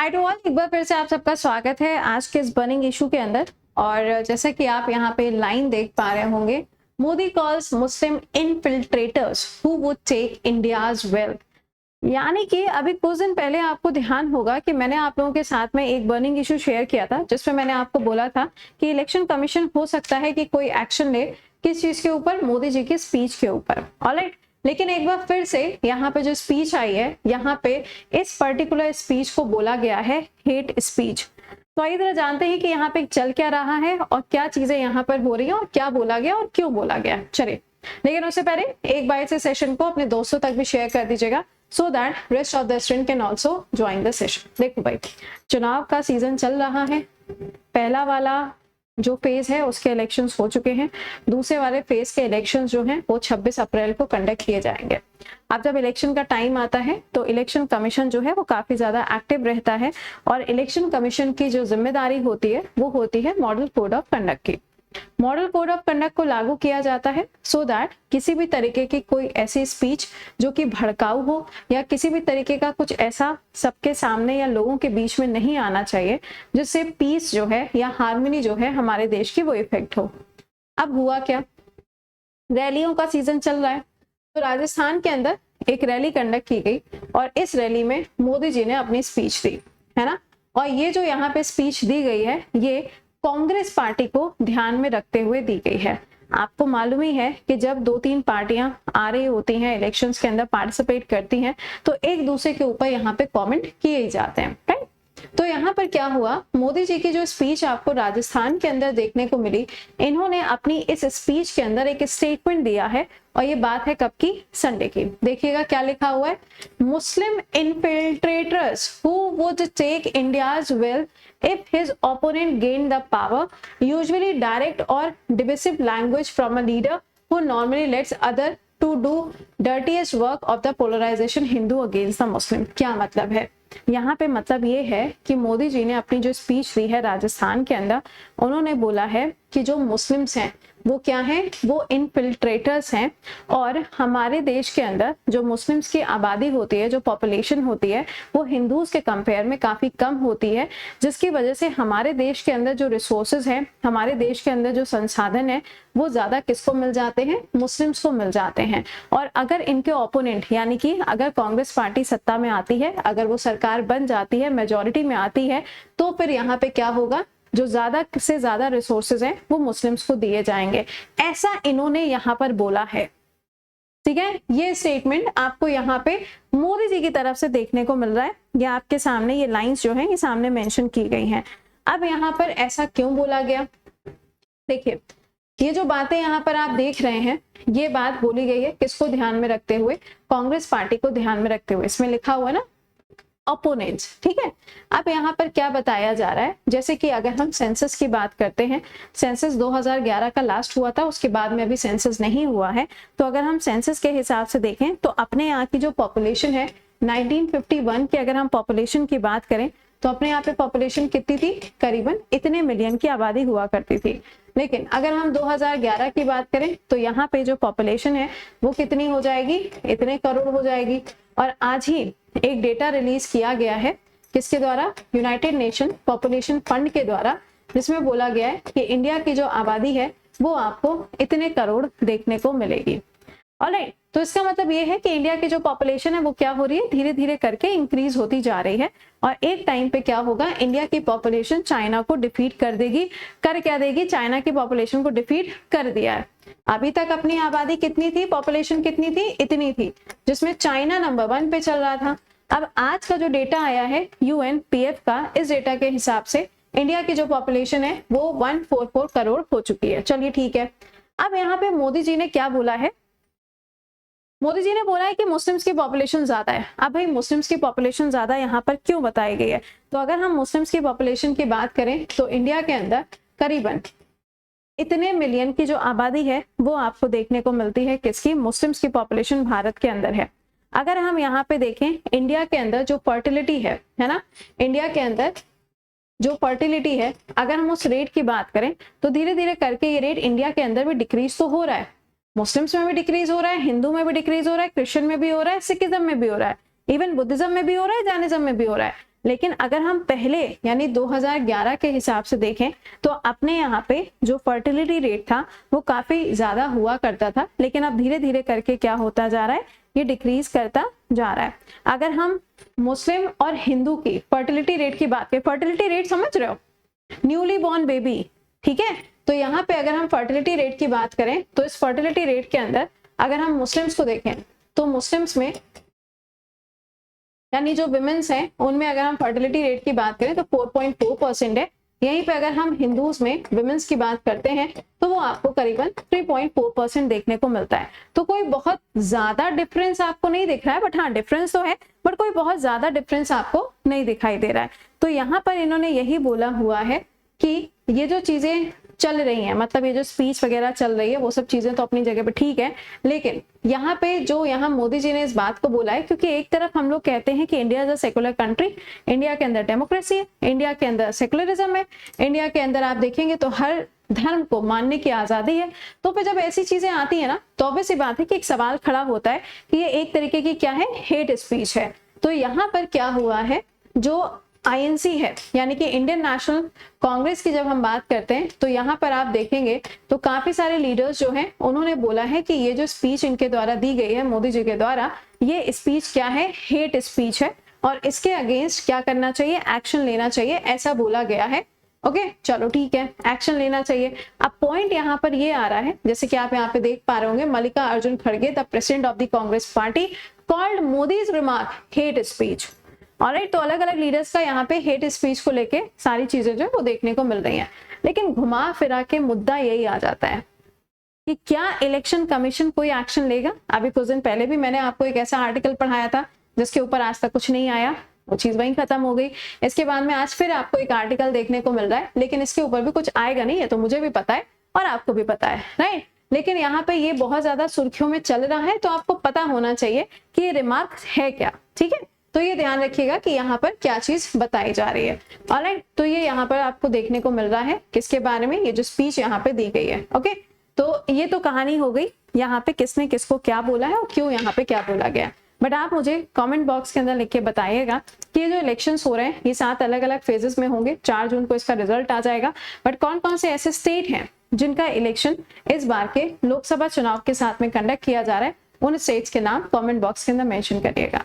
Hi to all, एक बार फिर से आप सबका स्वागत है आज के इस बर्निंग इशू के अंदर। और जैसा कि आप यहाँ पे लाइन देख पा रहे होंगे, Modi calls Muslim infiltrators who would take India's wealth. यानी कि अभी कुछ दिन पहले आपको ध्यान होगा कि मैंने आप लोगों के साथ में एक बर्निंग इशू शेयर किया था, जिसमें मैंने आपको बोला था कि इलेक्शन कमीशन हो सकता है कि कोई एक्शन ले किस चीज के ऊपर, मोदी जी की स्पीच के ऊपर। ऑलराइट, लेकिन एक बार फिर से यहाँ पे जो स्पीच आई है, यहाँ पे इस पर्टिकुलर स्पीच को बोला गया है हेट स्पीच। तो आइए जरा जानते हैं कि यहाँ पे चल क्या रहा है और क्या चीजें यहाँ पर हो रही हैं और क्या बोला गया और क्यों बोला गया। चलिए, लेकिन उससे पहले एक बार इस सेशन को अपने दोस्तों तक भी शेयर कर दीजिएगा, so that rest of the student can also join the session. देखो भाई, चुनाव का सीजन चल रहा है। पहला वाला जो फेज है उसके इलेक्शंस हो चुके हैं। दूसरे वाले फेज के इलेक्शंस जो हैं वो 26 अप्रैल को कंडक्ट किए जाएंगे। अब जब इलेक्शन का टाइम आता है तो इलेक्शन कमीशन जो है वो काफी ज्यादा एक्टिव रहता है और इलेक्शन कमीशन की जो जिम्मेदारी होती है वो होती है मॉडल कोड ऑफ कंडक्ट की। मॉडल कोड ऑफ कंडक्ट को लागू किया जाता है सो दैट किसी भी तरीके की कोई ऐसी स्पीच जो कि भड़काऊ हो या किसी भी तरीके का कुछ ऐसा सबके सामने या लोगों के बीच में नहीं आना चाहिए जिससे पीस जो है या हार्मनी जो है हमारे देश की वो इफेक्ट हो। अब हुआ क्या, रैलियों का सीजन चल रहा है तो राजस्थान के अंदर एक रैली कंडक्ट की गई और इस रैली में मोदी जी ने अपनी स्पीच दी, है ना। और ये जो यहाँ पे स्पीच दी गई है ये कांग्रेस पार्टी को ध्यान में रखते हुए दी गई है। आपको मालूम ही है कि जब दो तीन पार्टियां आ रही होती हैं, इलेक्शंस के अंदर पार्टिसिपेट करती हैं, तो एक दूसरे के ऊपर यहाँ पे कमेंट किए ही जाते हैं, राइट। तो यहाँ पर क्या हुआ, मोदी जी की जो स्पीच आपको राजस्थान के अंदर देखने को मिली, इन्होंने अपनी इस स्पीच के अंदर एक स्टेटमेंट दिया है और ये बात है कब की, संडे की। देखिएगा क्या लिखा हुआ है, Muslim infiltrators who would take India's wealth if his opponent gained the power, usually direct or divisive language from a leader who normally lets other to do dirtiest work of the polarization Hindu against the Muslim। क्या मतलब है यहाँ पे, मतलब ये है कि मोदी जी ने अपनी जो स्पीच दी है राजस्थान के अंदर, उन्होंने बोला है कि जो मुस्लिम्स हैं वो क्या हैं, वो इनफिल्ट्रेटर्स हैं और हमारे देश के अंदर जो मुस्लिम्स की आबादी होती है, जो पॉपुलेशन होती है, वो हिंदूज के कंपेयर में काफी कम होती है, जिसकी वजह से हमारे देश के अंदर जो रिसोर्सेज हैं, हमारे देश के अंदर जो संसाधन है, वो ज्यादा किसको मिल जाते हैं, मुस्लिम्स को मिल जाते हैं। और अगर इनके ओपोनेंट यानी कि अगर कांग्रेस पार्टी सत्ता में आती है, अगर वो सरकार बन जाती है, मेजोरिटी में आती है, तो फिर यहाँ पे क्या होगा, जो ज्यादा से ज्यादा रिसोर्सेज हैं वो मुस्लिम्स को दिए जाएंगे। ऐसा इन्होंने यहाँ पर बोला है, ठीक है। ये स्टेटमेंट आपको यहाँ पे मोदी जी की तरफ से देखने को मिल रहा है। ये आपके सामने ये लाइंस जो हैं ये सामने मेंशन की गई हैं। अब यहाँ पर ऐसा क्यों बोला गया, देखिए ये जो बातें यहाँ पर आप देख रहे हैं, ये बात बोली गई है किसको ध्यान में रखते हुए, कांग्रेस पार्टी को ध्यान में रखते हुए। इसमें लिखा हुआ है ना ओपोनेंट्स, ठीक है। अब यहाँ पर क्या बताया जा रहा है, जैसे कि अगर हम सेंसस की बात करते हैं, सेंसस 2011 का लास्ट हुआ था, उसके बाद में अभी सेंसस नहीं हुआ है। तो अगर हम सेंसस के हिसाब से देखें तो अपने यहाँ की जो पॉपुलेशन है 1951 की, अगर हम पॉपुलेशन की बात करें तो अपने यहाँ पे पॉपुलेशन कितनी थी, करीबन इतने मिलियन की आबादी हुआ करती थी। लेकिन अगर हम 2011 की बात करें तो यहाँ पे जो पॉपुलेशन है वो कितनी हो जाएगी, इतने करोड़ हो जाएगी। और आज ही एक डेटा रिलीज किया गया है किसके द्वारा, यूनाइटेड नेशन पॉपुलेशन फंड के द्वारा, जिसमें बोला गया है कि इंडिया की जो आबादी है वो आपको इतने करोड़ देखने को मिलेगी। ऑलराइट, तो इसका मतलब ये है कि इंडिया की जो पॉपुलेशन है वो क्या हो रही है, धीरे धीरे करके इंक्रीज होती जा रही है और एक टाइम पे क्या होगा, इंडिया की पॉपुलेशन चाइना को डिफीट कर देगी। कर क्या देगी, चाइना की पॉपुलेशन को डिफीट कर दिया है। अभी तक अपनी आबादी कितनी थी, पॉपुलेशन कितनी थी, इतनी थी, जिसमें चाइना नंबर 1 पे चल रहा था। अब आज का जो डेटा आया है UNPF का, इस डेटा के हिसाब से इंडिया की जो पॉपुलेशन है वो 144 करोड़ हो चुकी है। चलिए ठीक है। अब यहाँ पे मोदी जी ने क्या बोला है, मोदी जी ने बोला है कि मुस्लिम्स की पॉपुलेशन ज्यादा है। अब भाई मुस्लिम्स की पॉपुलेशन ज्यादा यहाँ पर क्यों बताई गई है, तो अगर हम मुस्लिम्स की पॉपुलेशन की बात करें तो इंडिया के अंदर करीबन इतने मिलियन की जो आबादी है वो आपको देखने को मिलती है किसकी, मुस्लिम्स की पॉपुलेशन भारत के अंदर है। अगर हम यहाँ पे देखें इंडिया के अंदर जो फर्टिलिटी है ना, इंडिया के अंदर जो फर्टिलिटी है, अगर हम उस रेट की बात करें तो धीरे धीरे करके ये रेट इंडिया के अंदर भी डिक्रीज तो हो रहा है। मुस्लिम्स में भी डिक्रीज हो रहा है, हिंदू में भी डिक्रीज हो रहा है, क्रिश्चियन में भी हो रहा है, सिखिज्म में भी हो रहा है, इवन बुद्धिज्म में भी हो रहा है, जैनिज्म में भी हो रहा है। लेकिन अगर हम पहले यानी 2011 के हिसाब से देखें तो अपने यहाँ पे जो फर्टिलिटी रेट था वो काफी ज्यादा हुआ करता था, लेकिन अब धीरे धीरे करके क्या होता जा रहा है, ये डिक्रीज करता जा रहा है। अगर हम मुस्लिम और हिंदू की फर्टिलिटी रेट की बात करें, फर्टिलिटी रेट समझ रहे हो, न्यूली बॉर्न बेबी, ठीक है, तो यहाँ पे अगर हम फर्टिलिटी रेट की बात करें तो इस फर्टिलिटी रेट के अंदर अगर हम मुस्लिम्स को देखें तो मुस्लिम्स में यानी जो विमेन्स हैं उनमें अगर हम फर्टिलिटी रेट की बात करें तो 4.4% है। यहीं पे अगर हम हिंदूज में विमेन्स की बात करते हैं तो वो आपको करीबन 3.4% देखने को मिलता है। तो कोई बहुत ज्यादा डिफरेंस आपको नहीं दिख रहा है, बट हाँ डिफरेंस तो है, बट कोई बहुत ज्यादा डिफरेंस आपको नहीं दिखाई दे रहा है। तो यहाँ पर इन्होंने यही बोला हुआ है कि ये जो चीजें चल रही हैं, मतलब ये जो स्पीच वगैरह चल रही है वो सब चीजें तो अपनी जगह पे ठीक है, लेकिन यहाँ पे जो यहाँ मोदी जी ने इस बात को बोला है, क्योंकि एक तरफ हम लोग कहते हैं कि India is a secular country, India के अंदर डेमोक्रेसी है, इंडिया के अंदर सेकुलरिज्म है, इंडिया के अंदर आप देखेंगे तो हर धर्म को मानने की आजादी है। तो फिर जब ऐसी चीजें आती है ना तो ऑब्वियस बात है कि एक सवाल खड़ा होता है कि ये एक तरीके की क्या है, हेट स्पीच है। तो यहाँ पर क्या हुआ है, जो आईएनसी है यानी कि इंडियन नेशनल कांग्रेस की जब हम बात करते हैं तो यहाँ पर आप देखेंगे तो काफी सारे लीडर्स जो हैं उन्होंने बोला है कि ये जो स्पीच इनके द्वारा दी गई है मोदी जी के द्वारा, ये स्पीच क्या है, हेट स्पीच है और इसके अगेंस्ट क्या करना चाहिए, एक्शन लेना चाहिए, ऐसा बोला गया है। ओके चलो ठीक है, एक्शन लेना चाहिए। अब पॉइंट यहाँ पर ये आ रहा है, जैसे कि आप यहाँ पे देख पा रहे होंगे, मल्लिका अर्जुन खड़गे the president of the Congress party called Modi's remark hate speech. Alright, तो अलग अलग लीडर्स का यहाँ पे हेट स्पीच को लेके सारी चीजें जो है वो देखने को मिल रही हैं, लेकिन घुमा फिरा के मुद्दा यही आ जाता है कि क्या इलेक्शन कमीशन कोई एक्शन लेगा। अभी कुछ दिन पहले भी मैंने आपको एक ऐसा आर्टिकल पढ़ाया था जिसके ऊपर आज तक कुछ नहीं आया, वो चीज वहीं खत्म हो गई। इसके बाद में आज फिर आपको एक आर्टिकल देखने को मिल रहा है, लेकिन इसके ऊपर भी कुछ आएगा नहीं, है तो मुझे भी पता है और आपको भी पता है, राइट। लेकिन यहाँ पे ये बहुत ज्यादा सुर्खियों में चल रहा है, तो आपको पता होना चाहिए कि ये रिमार्क है क्या, ठीक है। तो ये ध्यान रखिएगा कि यहाँ पर क्या चीज बताई जा रही है। ऑलराइट, तो ये यहाँ पर आपको देखने को मिल रहा है किसके बारे में, ये जो स्पीच यहाँ पे दी गई है। ओके, तो ये तो कहानी हो गई यहाँ पे किसने किसको क्या बोला है और क्यों यहाँ पे क्या बोला गया। बट आप मुझे कमेंट बॉक्स के अंदर लिख के बताइएगा कि ये जो इलेक्शंस हो रहे हैं ये 7 अलग अलग फेजेस में होंगे, 4 जून को इसका रिजल्ट आ जाएगा। बट कौन कौन से ऐसे स्टेट हैं जिनका इलेक्शन इस बार के लोकसभा चुनाव के साथ में कंडक्ट किया जा रहा है, उन स्टेट्स के नाम कमेंट बॉक्स के अंदर मेंशन करिएगा।